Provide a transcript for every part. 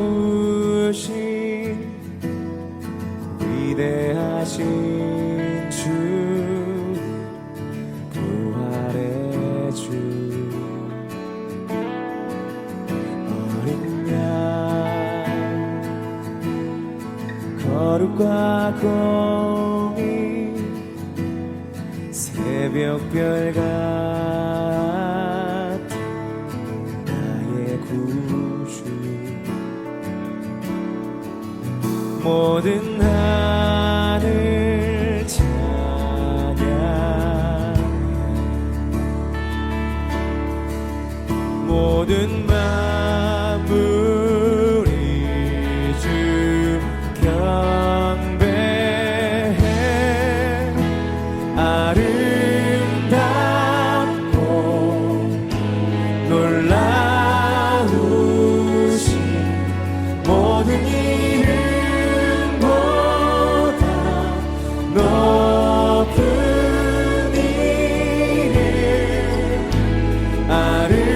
아름다우신 위대하신 주, 부활의 주. 어린 양 거룩과 공의, 새벽별 같은 나의 구주. 모든 하늘 찬양해, 모든 만물이 주 경배해. 아름답고 놀라우신 모든 이름보다 높은 이름, 아름답고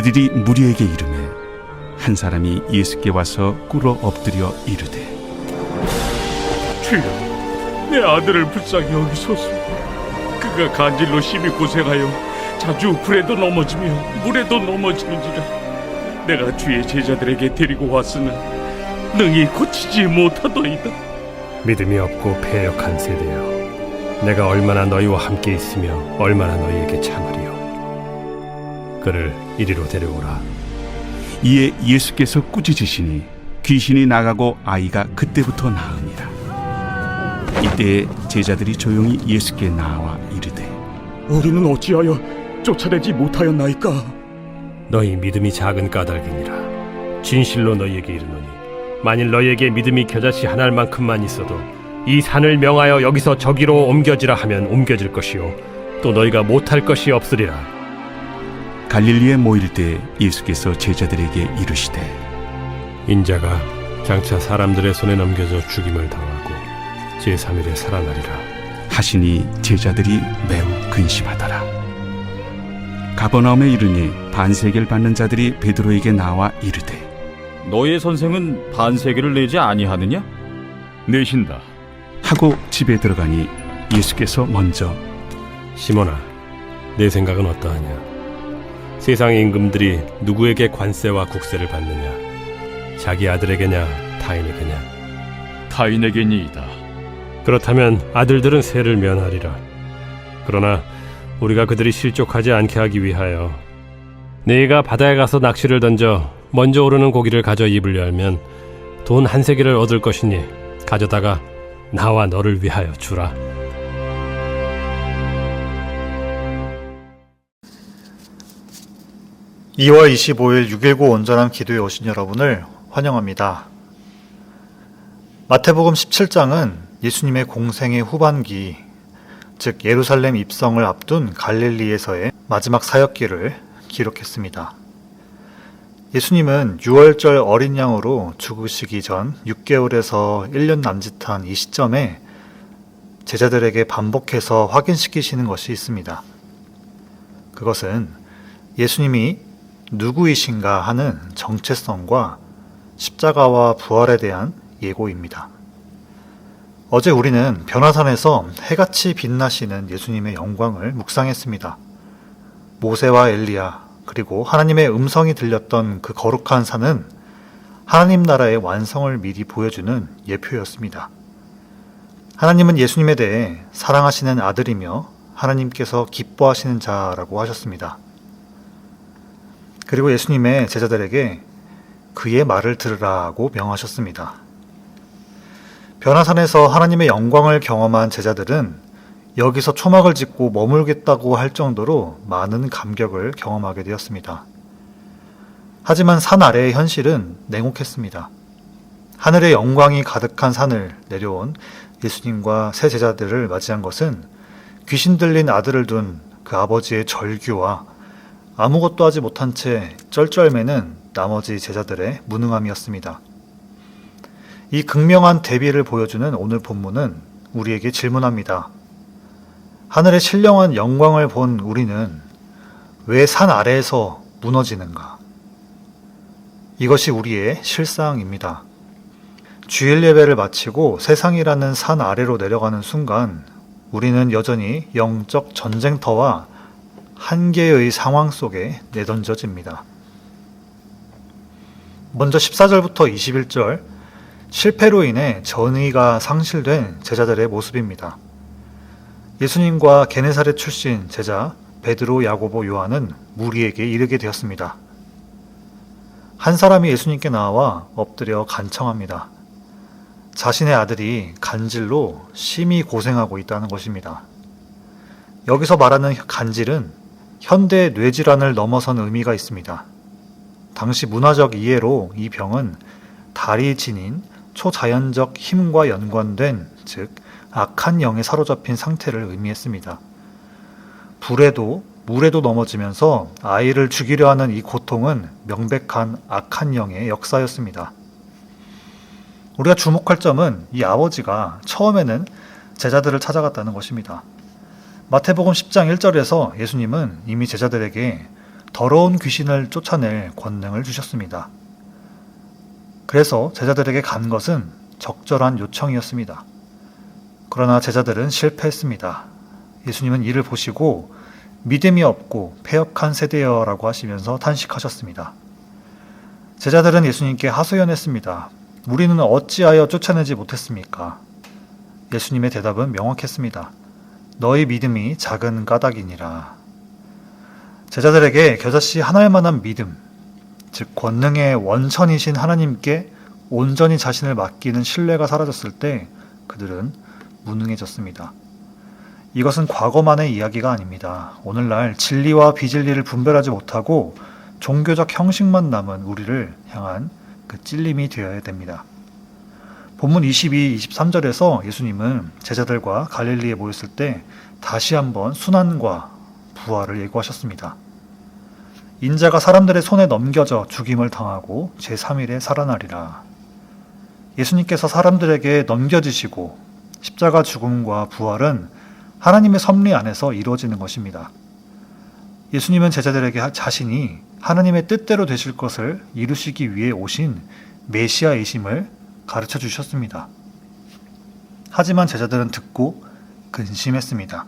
그들이 무리에게 이르매 한 사람이 예수께 와서 꿇어 엎드려 이르되 주여, 내 아들을 불쌍히 여기소서. 그가 간질로 심히 고생하여 자주 불에도 넘어지며 물에도 넘어지는지라. 내가 주의 제자들에게 데리고 왔으나 능히 고치지 못하더이다. 믿음이 없고 패역한 세대여, 내가 얼마나 너희와 함께 있으며 얼마나 너희에게 참으리요. 그를 이리로 데려오라. 이에 예수께서 꾸짖으시니 귀신이 나가고 아이가 그때부터 나으니라. 이때에 제자들이 조용히 예수께 나와 이르되 우리는 어찌하여 쫓아내지 못하였나이까? 너희 믿음이 작은 까닭이니라. 진실로 너희에게 이르노니 만일 너희에게 믿음이 겨자씨 한 알만큼만 있어도 이 산을 명하여 여기서 저기로 옮겨지라 하면 옮겨질 것이요 또 너희가 못할 것이 없으리라. 갈릴리에 모일 때 예수께서 제자들에게 이르시되 인자가 장차 사람들의 손에 넘겨져 죽임을 당하고 제3일에 살아나리라 하시니 제자들이 매우 근심하더라. 가버나움에 이르니 반세계를 받는 자들이 베드로에게 나와 이르되 너의 선생은 반세계를 내지 아니하느냐? 내신다. 하고 집에 들어가니 예수께서 먼저 시몬아, 내 생각은 어떠하냐? 세상의 임금들이 누구에게 관세와 국세를 받느냐? 자기 아들에게냐 타인에게냐? 타인에게니이다. 그렇다면 아들들은 세를 면하리라. 그러나 우리가 그들이 실족하지 않게 하기 위하여 네가 바다에 가서 낚시를 던져 먼저 오르는 고기를 가져 입을 열면 돈 한 세겔을 얻을 것이니 가져다가 나와 너를 위하여 주라. (2월 25일) 6.19 온전한 기도에 오신 여러분을 환영합니다. 마태복음 17장은 예수님의 공생의 후반기, 즉 예루살렘 입성을 앞둔 갈릴리에서의 마지막 사역기를 기록했습니다. 예수님은 유월절 어린 양으로 죽으시기 전 6개월에서 1년 남짓한 이 시점에 제자들에게 반복해서 확인시키시는 것이 있습니다. 그것은 예수님이 누구이신가 하는 정체성과 십자가와 부활에 대한 예고입니다. 어제 우리는 변화산에서 해같이 빛나시는 예수님의 영광을 묵상했습니다. 모세와 엘리야 그리고 하나님의 음성이 들렸던 그 거룩한 산은 하나님 나라의 완성을 미리 보여주는 예표였습니다. 하나님은 예수님에 대해 사랑하시는 아들이며 하나님께서 기뻐하시는 자라고 하셨습니다. 그리고 예수님의 제자들에게 그의 말을 들으라고 명하셨습니다. 변화산에서 하나님의 영광을 경험한 제자들은 여기서 초막을 짓고 머물겠다고 할 정도로 많은 감격을 경험하게 되었습니다. 하지만 산 아래의 현실은 냉혹했습니다. 하늘의 영광이 가득한 산을 내려온 예수님과 세 제자들을 맞이한 것은 귀신 들린 아들을 둔 그 아버지의 절규와 아무것도 하지 못한 채 쩔쩔매는 나머지 제자들의 무능함이었습니다. 이 극명한 대비를 보여주는 오늘 본문은 우리에게 질문합니다. 하늘의 신령한 영광을 본 우리는 왜 산 아래에서 무너지는가? 이것이 우리의 실상입니다. 주일 예배를 마치고 세상이라는 산 아래로 내려가는 순간 우리는 여전히 영적 전쟁터와 한계의 상황 속에 내던져집니다. 먼저 14절부터 21절, 실패로 인해 전의가 상실된 제자들의 모습입니다. 예수님과 게네사렛 출신 제자 베드로, 야고보, 요한은 무리에게 이르게 되었습니다. 한 사람이 예수님께 나와 엎드려 간청합니다. 자신의 아들이 간질로 심히 고생하고 있다는 것입니다. 여기서 말하는 간질은 현대 뇌질환을 넘어선 의미가 있습니다. 당시 문화적 이해로 이 병은 달이 지닌 초자연적 힘과 연관된, 즉 악한 영에 사로잡힌 상태를 의미했습니다. 불에도 물에도 넘어지면서 아이를 죽이려 하는 이 고통은 명백한 악한 영의 역사였습니다. 우리가 주목할 점은 이 아버지가 처음에는 제자들을 찾아갔다는 것입니다. 마태복음 10장 1절에서 예수님은 이미 제자들에게 더러운 귀신을 쫓아낼 권능을 주셨습니다. 그래서 제자들에게 간 것은 적절한 요청이었습니다. 그러나 제자들은 실패했습니다. 예수님은 이를 보시고 믿음이 없고 패역한 세대여라고 하시면서 탄식하셨습니다. 제자들은 예수님께 하소연했습니다. 우리는 어찌하여 쫓아내지 못했습니까? 예수님의 대답은 명확했습니다. 너희 믿음이 작은 까닭이니라. 제자들에게 겨자씨 하나만한 믿음, 즉 권능의 원천이신 하나님께 온전히 자신을 맡기는 신뢰가 사라졌을 때 그들은 무능해졌습니다. 이것은 과거만의 이야기가 아닙니다. 오늘날 진리와 비진리를 분별하지 못하고 종교적 형식만 남은 우리를 향한 그 찔림이 되어야 됩니다. 본문 22, 23절에서 예수님은 제자들과 갈릴리에 모였을 때 다시 한번 순환과 부활을 예고하셨습니다. 인자가 사람들의 손에 넘겨져 죽임을 당하고 제3일에 살아나리라. 예수님께서 사람들에게 넘겨지시고 십자가 죽음과 부활은 하나님의 섭리 안에서 이루어지는 것입니다. 예수님은 제자들에게 자신이 하나님의 뜻대로 되실 것을 이루시기 위해 오신 메시아이심을 가르쳐 주셨습니다. 하지만 제자들은 듣고 근심했습니다.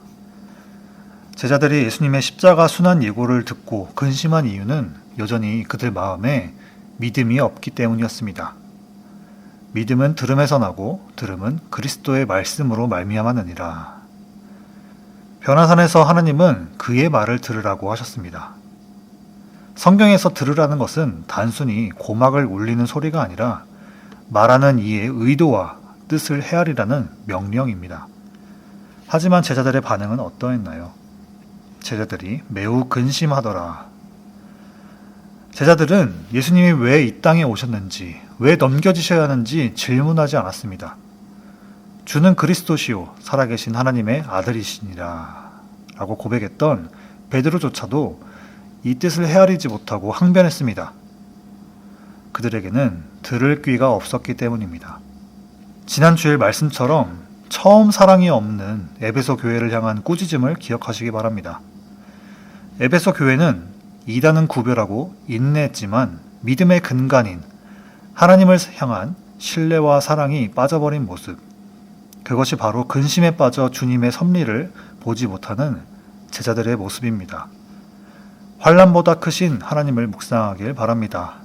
제자들이 예수님의 십자가 순환 예고를 듣고 근심한 이유는 여전히 그들 마음에 믿음이 없기 때문이었습니다. 믿음은 들음에서 나고 들음은 그리스도의 말씀으로 말미암았느니라. 변화산에서 하나님은 그의 말을 들으라고 하셨습니다. 성경에서 들으라는 것은 단순히 고막을 울리는 소리가 아니라 말하는 이의 의도와 뜻을 헤아리라는 명령입니다. 하지만 제자들의 반응은 어떠했나요? 제자들이 매우 근심하더라. 제자들은 예수님이 왜 이 땅에 오셨는지, 왜 넘겨지셔야 하는지 질문하지 않았습니다. 주는 그리스도시요 살아계신 하나님의 아들이시니라 라고 고백했던 베드로조차도 이 뜻을 헤아리지 못하고 항변했습니다. 그들에게는 들을 귀가 없었기 때문입니다. 지난 주일 말씀처럼 처음 사랑이 없는 에베소 교회를 향한 꾸짖음을 기억하시기 바랍니다. 에베소 교회는 이단은 구별하고 인내했지만 믿음의 근간인 하나님을 향한 신뢰와 사랑이 빠져버린 모습, 그것이 바로 근심에 빠져 주님의 섭리를 보지 못하는 제자들의 모습입니다. 환난보다 크신 하나님을 묵상하길 바랍니다.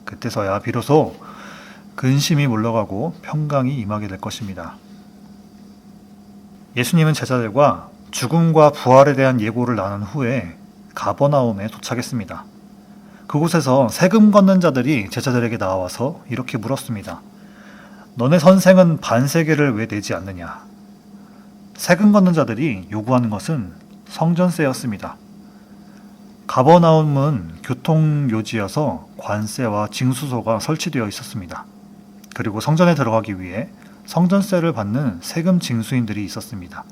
그때서야 비로소 근심이 물러가고 평강이 임하게 될 것입니다. 예수님은 제자들과 죽음과 부활에 대한 예고를 나눈 후에 가버나움에 도착했습니다. 그곳에서 세금 걷는 자들이 제자들에게 나와서 이렇게 물었습니다. 너네 선생은 반세계를 왜 내지 않느냐? 세금 걷는 자들이 요구하는 것은 성전세였습니다. 가버나움은 교통요지여서 관세와 징수소가 설치되어 있었습니다. 그리고 성전에 들어가기 위해 성전세를 받는 세금 징수인들이 있었습니다.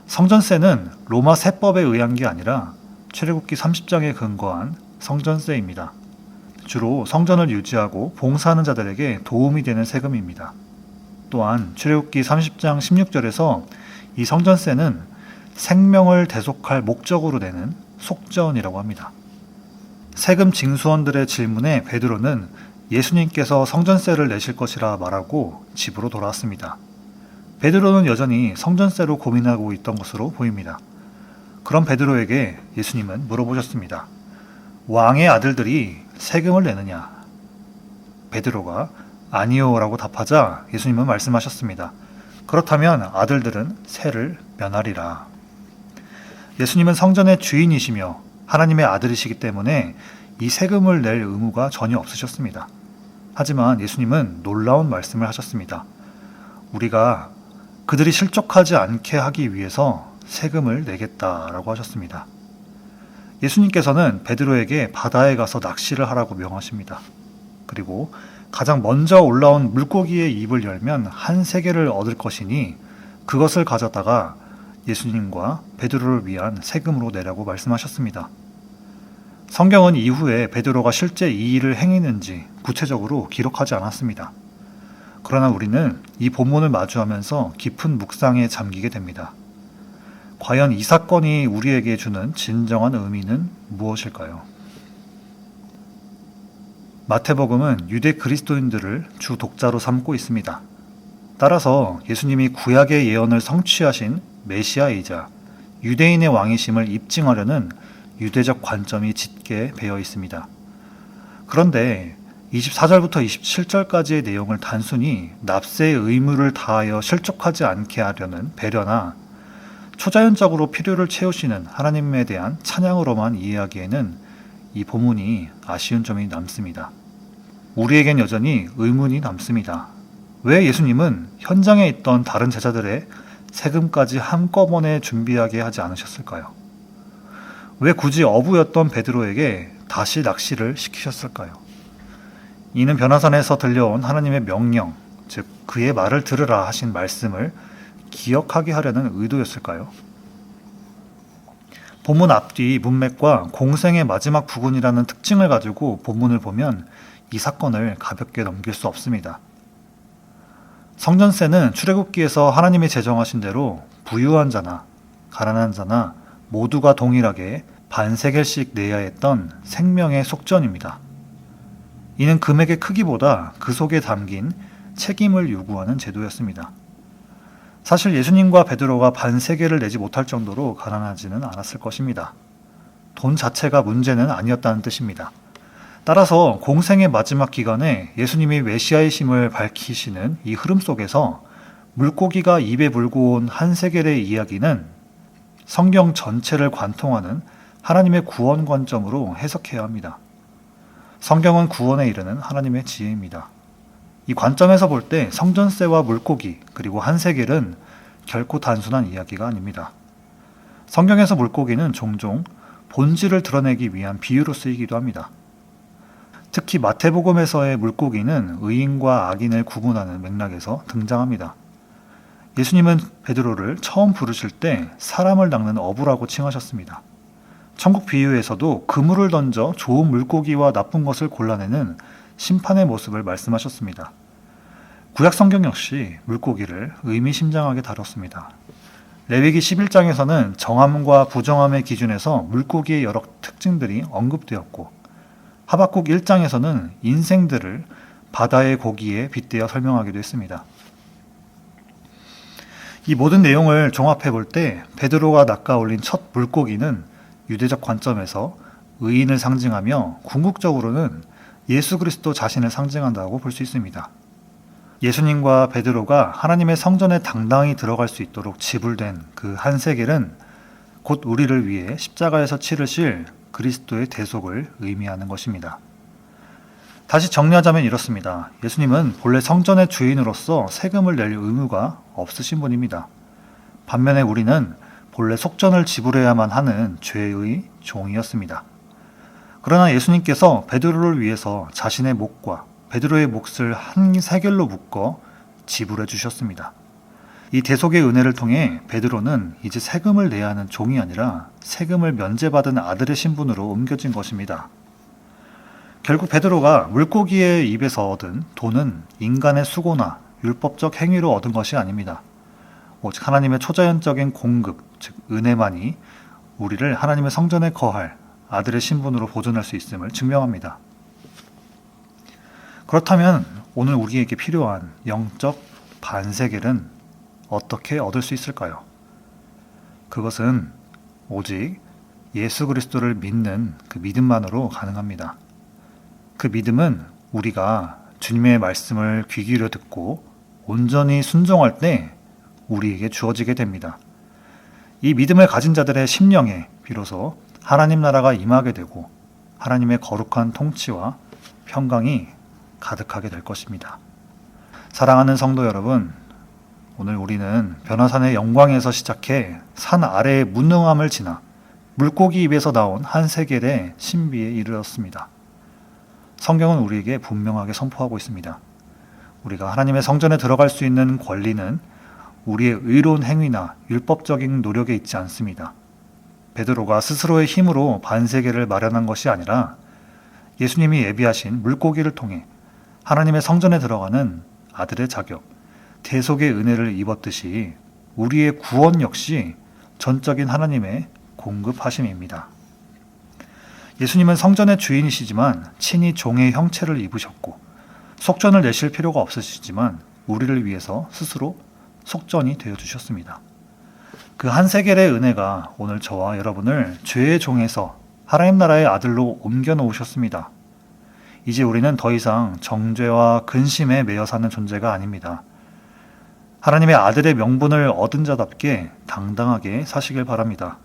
성전세는 로마 세법에 의한 게 아니라 출애굽기 30장에 근거한 성전세입니다. 주로 성전을 유지하고 봉사하는 자들에게 도움이 되는 세금입니다. 또한 출애굽기 30장 16절에서 이 성전세는 생명을 대속할 목적으로 내는 속전이라고 합니다. 세금 징수원들의 질문에 베드로는 예수님께서 성전세를 내실 것이라 말하고 집으로 돌아왔습니다. 베드로는 여전히 성전세로 고민하고 있던 것으로 보입니다. 그럼 베드로에게 예수님은 물어보셨습니다. 왕의 아들들이 세금을 내느냐? 베드로가 아니요 라고 답하자 예수님은 말씀하셨습니다. 그렇다면 아들들은 세를 면하리라. 예수님은 성전의 주인이시며 하나님의 아들이시기 때문에 이 세금을 낼 의무가 전혀 없으셨습니다. 하지만 예수님은 놀라운 말씀을 하셨습니다. 우리가 그들이 실족하지 않게 하기 위해서 세금을 내겠다라고 하셨습니다. 예수님께서는 베드로에게 바다에 가서 낚시를 하라고 명하십니다. 그리고 가장 먼저 올라온 물고기의 입을 열면 한 세계를 얻을 것이니 그것을 가져다가 예수님과 베드로를 위한 세금으로 내라고 말씀하셨습니다. 성경은 이후에 베드로가 실제 이 일을 행했는지 구체적으로 기록하지 않았습니다. 그러나 우리는 이 본문을 마주하면서 깊은 묵상에 잠기게 됩니다. 과연 이 사건이 우리에게 주는 진정한 의미는 무엇일까요? 마태복음은 유대 그리스도인들을 주 독자로 삼고 있습니다. 따라서 예수님이 구약의 예언을 성취하신 메시아이자 유대인의 왕이심을 입증하려는 유대적 관점이 짙게 배어 있습니다. 그런데 24절부터 27절까지의 내용을 단순히 납세의 의무를 다하여 실족하지 않게 하려는 배려나 초자연적으로 필요를 채우시는 하나님에 대한 찬양으로만 이해하기에는 이 본문이 아쉬운 점이 남습니다. 우리에겐 여전히 의문이 남습니다. 왜 예수님은 현장에 있던 다른 제자들의 세금까지 한꺼번에 준비하게 하지 않으셨을까요? 왜 굳이 어부였던 베드로에게 다시 낚시를 시키셨을까요? 이는 변화산에서 들려온 하나님의 명령, 즉 그의 말을 들으라 하신 말씀을 기억하게 하려는 의도였을까요? 본문 앞뒤 문맥과 공생의 마지막 부분이라는 특징을 가지고 본문을 보면 이 사건을 가볍게 넘길 수 없습니다. 성전세는 출애굽기에서 하나님이 제정하신 대로 부유한 자나 가난한 자나 모두가 동일하게 반세겔씩 내야 했던 생명의 속전입니다. 이는 금액의 크기보다 그 속에 담긴 책임을 요구하는 제도였습니다. 사실 예수님과 베드로가 반세겔을 내지 못할 정도로 가난하지는 않았을 것입니다. 돈 자체가 문제는 아니었다는 뜻입니다. 따라서 공생의 마지막 기간에 예수님이 메시아이심을 밝히시는 이 흐름 속에서 물고기가 입에 물고 온 한 세겔의 이야기는 성경 전체를 관통하는 하나님의 구원 관점으로 해석해야 합니다. 성경은 구원에 이르는 하나님의 지혜입니다. 이 관점에서 볼 때 성전세와 물고기 그리고 한 세겔은 결코 단순한 이야기가 아닙니다. 성경에서 물고기는 종종 본질을 드러내기 위한 비유로 쓰이기도 합니다. 특히 마태복음에서의 물고기는 의인과 악인을 구분하는 맥락에서 등장합니다. 예수님은 베드로를 처음 부르실 때 사람을 낚는 어부라고 칭하셨습니다. 천국 비유에서도 그물을 던져 좋은 물고기와 나쁜 것을 골라내는 심판의 모습을 말씀하셨습니다. 구약 성경 역시 물고기를 의미심장하게 다뤘습니다. 레위기 11장에서는 정함과 부정함의 기준에서 물고기의 여러 특징들이 언급되었고 하박국 1장에서는 인생들을 바다의 고기에 빗대어 설명하기도 했습니다. 이 모든 내용을 종합해 볼 때 베드로가 낚아 올린 첫 물고기는 유대적 관점에서 의인을 상징하며 궁극적으로는 예수 그리스도 자신을 상징한다고 볼 수 있습니다. 예수님과 베드로가 하나님의 성전에 당당히 들어갈 수 있도록 지불된 그 한 세겔은 곧 우리를 위해 십자가에서 치르실 그리스도의 대속을 의미하는 것입니다. 다시 정리하자면 이렇습니다. 예수님은 본래 성전의 주인으로서 세금을 낼 의무가 없으신 분입니다. 반면에 우리는 본래 속전을 지불해야만 하는 죄의 종이었습니다. 그러나 예수님께서 베드로를 위해서 자신의 목과 베드로의 몫을 한 세겔로 묶어 지불해 주셨습니다. 이 대속의 은혜를 통해 베드로는 이제 세금을 내야 하는 종이 아니라 세금을 면제받은 아들의 신분으로 옮겨진 것입니다. 결국 베드로가 물고기의 입에서 얻은 돈은 인간의 수고나 율법적 행위로 얻은 것이 아닙니다. 오직 하나님의 초자연적인 공급, 즉 은혜만이 우리를 하나님의 성전에 거할 아들의 신분으로 보존할 수 있음을 증명합니다. 그렇다면 오늘 우리에게 필요한 영적 반세겔은 어떻게 얻을 수 있을까요? 그것은 오직 예수 그리스도를 믿는 그 믿음만으로 가능합니다. 그 믿음은 우리가 주님의 말씀을 귀 기울여 듣고 온전히 순종할 때 우리에게 주어지게 됩니다. 이 믿음을 가진 자들의 심령에 비로소 하나님 나라가 임하게 되고 하나님의 거룩한 통치와 평강이 가득하게 될 것입니다. 사랑하는 성도 여러분, 오늘 우리는 변화산의 영광에서 시작해 산 아래의 무능함을 지나 물고기 입에서 나온 한 세겔의 신비에 이르렀습니다. 성경은 우리에게 분명하게 선포하고 있습니다. 우리가 하나님의 성전에 들어갈 수 있는 권리는 우리의 의로운 행위나 율법적인 노력에 있지 않습니다. 베드로가 스스로의 힘으로 반세겔을 마련한 것이 아니라 예수님이 예비하신 물고기를 통해 하나님의 성전에 들어가는 아들의 자격, 대속의 은혜를 입었듯이 우리의 구원 역시 전적인 하나님의 공급하심입니다. 예수님은 성전의 주인이시지만 친히 종의 형체를 입으셨고 속전을 내실 필요가 없으시지만 우리를 위해서 스스로 속전이 되어주셨습니다. 그 한 세겔의 은혜가 오늘 저와 여러분을 죄의 종에서 하나님 나라의 아들로 옮겨 놓으셨습니다. 이제 우리는 더 이상 정죄와 근심에 매여 사는 존재가 아닙니다. 하나님의 아들의 명분을 얻은 자답게 당당하게 사시길 바랍니다.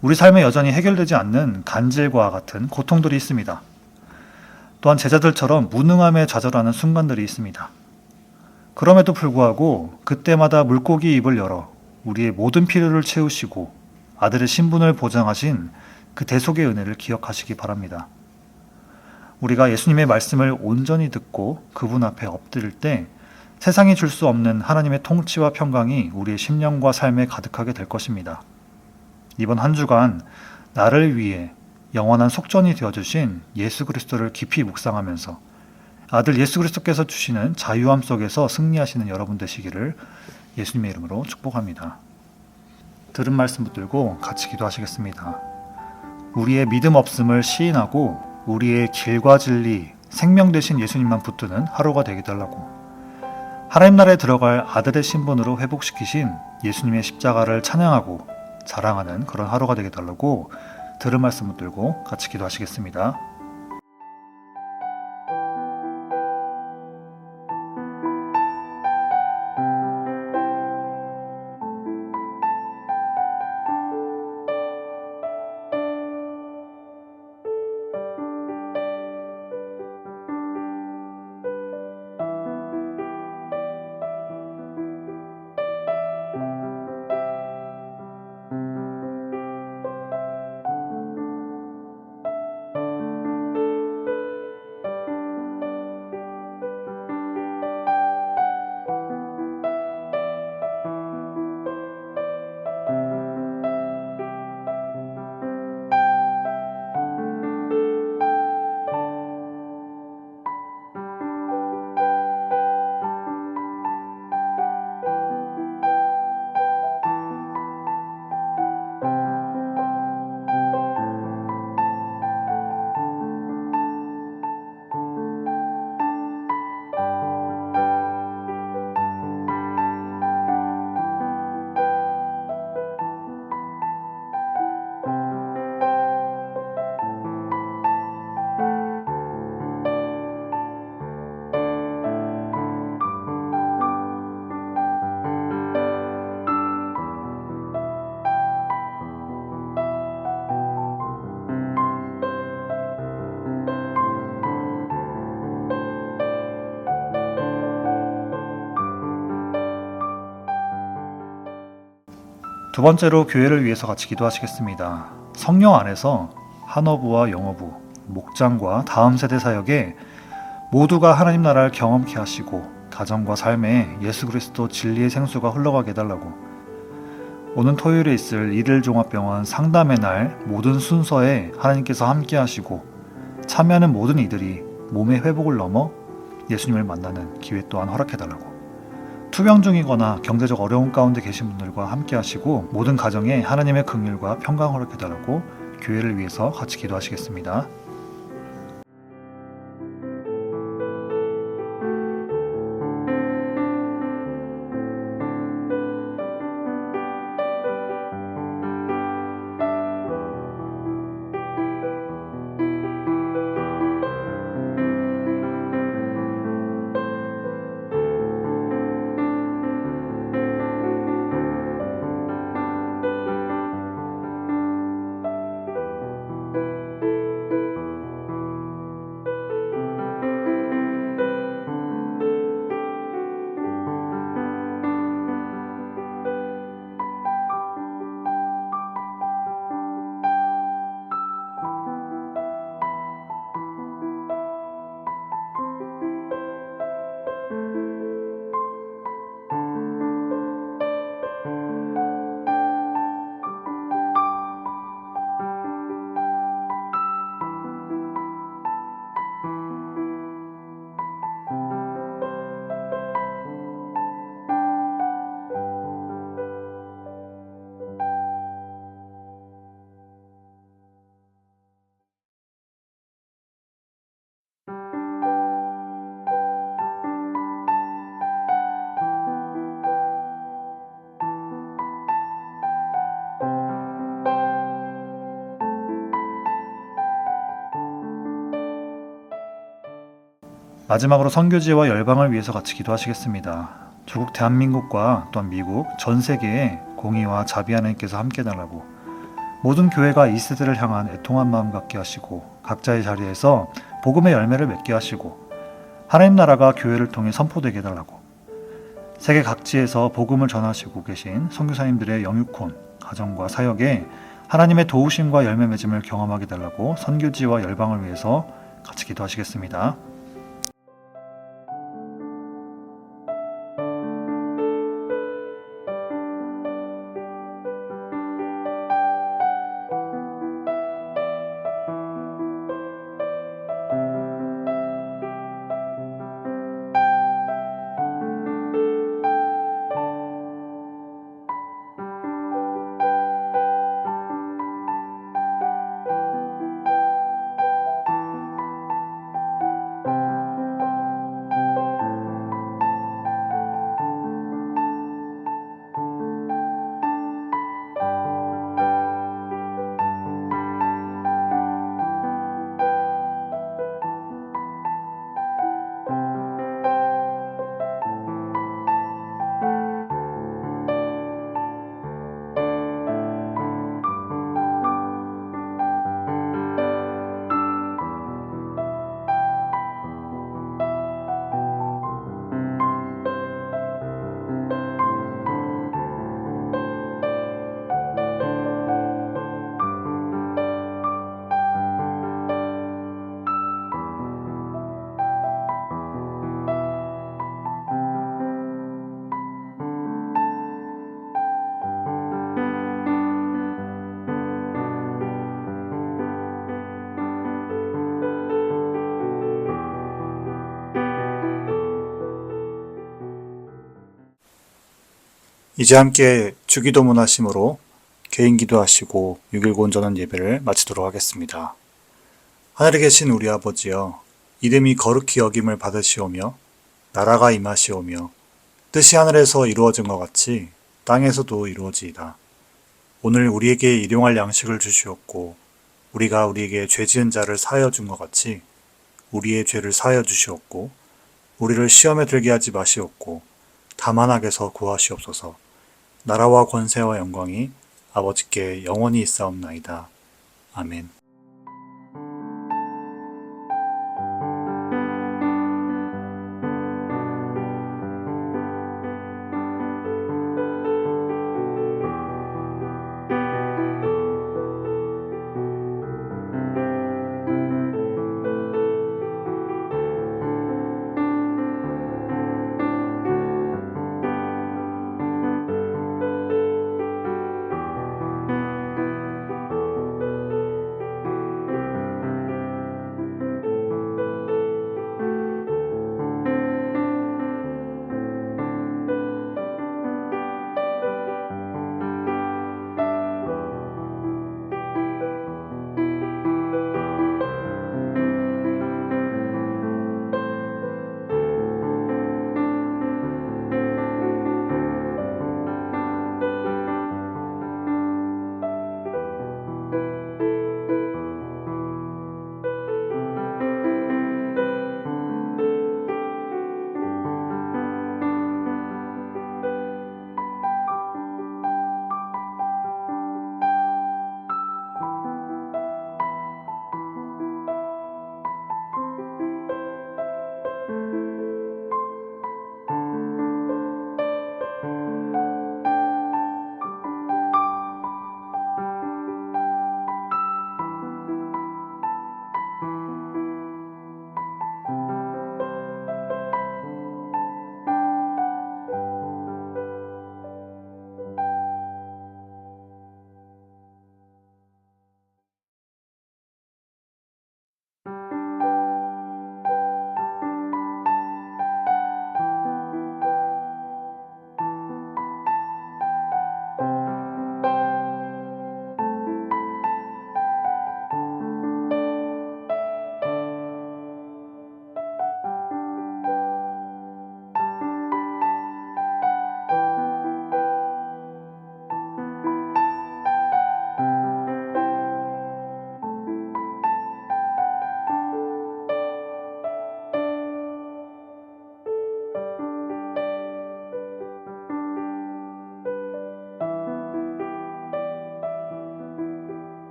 우리 삶에 여전히 해결되지 않는 간질과 같은 고통들이 있습니다. 또한 제자들처럼 무능함에 좌절하는 순간들이 있습니다. 그럼에도 불구하고 그때마다 물고기 입을 열어 우리의 모든 필요를 채우시고 아들의 신분을 보장하신 그 대속의 은혜를 기억하시기 바랍니다. 우리가 예수님의 말씀을 온전히 듣고 그분 앞에 엎드릴 때 세상이 줄 수 없는 하나님의 통치와 평강이 우리의 심령과 삶에 가득하게 될 것입니다. 이번 한 주간 나를 위해 영원한 속전이 되어주신 예수 그리스도를 깊이 묵상하면서 아들 예수 그리스도께서 주시는 자유함 속에서 승리하시는 여러분 되시기를 예수님의 이름으로 축복합니다. 들은 말씀 붙들고 같이 기도하시겠습니다. 우리의 믿음 없음을 시인하고 우리의 길과 진리, 생명 되신 예수님만 붙드는 하루가 되게 달라고 하나님 나라에 들어갈 아들의 신분으로 회복시키신 예수님의 십자가를 찬양하고 자랑하는 그런 하루가 되게 달라고 들은 말씀 붙들고 같이 기도하시겠습니다. 두 번째로 교회를 위해서 같이 기도하시겠습니다. 성령 안에서 한어부와 영어부, 목장과 다음 세대 사역에 모두가 하나님 나라를 경험케 하시고 가정과 삶에 예수 그리스도 진리의 생수가 흘러가게 해달라고 오는 토요일에 있을 이들종합병원 상담의 날 모든 순서에 하나님께서 함께 하시고 참여하는 모든 이들이 몸의 회복을 넘어 예수님을 만나는 기회 또한 허락해달라고 투병 중이거나 경제적 어려움 가운데 계신 분들과 함께 하시고 모든 가정에 하나님의 긍휼과 평강 허락해달라고 교회를 위해서 같이 기도하시겠습니다. 마지막으로 선교지와 열방을 위해서 같이 기도하시겠습니다. 조국 대한민국과 또한 미국, 전 세계에 공의와 자비 하나님께서 함께 달라고 모든 교회가 이 세대를 향한 애통한 마음 갖게 하시고 각자의 자리에서 복음의 열매를 맺게 하시고 하나님 나라가 교회를 통해 선포되게 해달라고 세계 각지에서 복음을 전하시고 계신 선교사님들의 영육혼, 가정과 사역에 하나님의 도우심과 열매 맺음을 경험하게 달라고 선교지와 열방을 위해서 같이 기도하시겠습니다. 이제 함께 주기도문 하심으로 개인 기도하시고 6.19 온전한 예배를 마치도록 하겠습니다. 하늘에 계신 우리 아버지여, 이름이 거룩히 여김을 받으시오며 나라가 임하시오며 뜻이 하늘에서 이루어진 것 같이 땅에서도 이루어지이다. 오늘 우리에게 일용할 양식을 주시옵고 우리가 우리에게 죄 지은 자를 사하여 준 것 같이 우리의 죄를 사하여 주시옵고 우리를 시험에 들게 하지 마시옵고 다만 악에서 구하시옵소서. 나라와 권세와 영광이 아버지께 영원히 있사옵나이다. 아멘.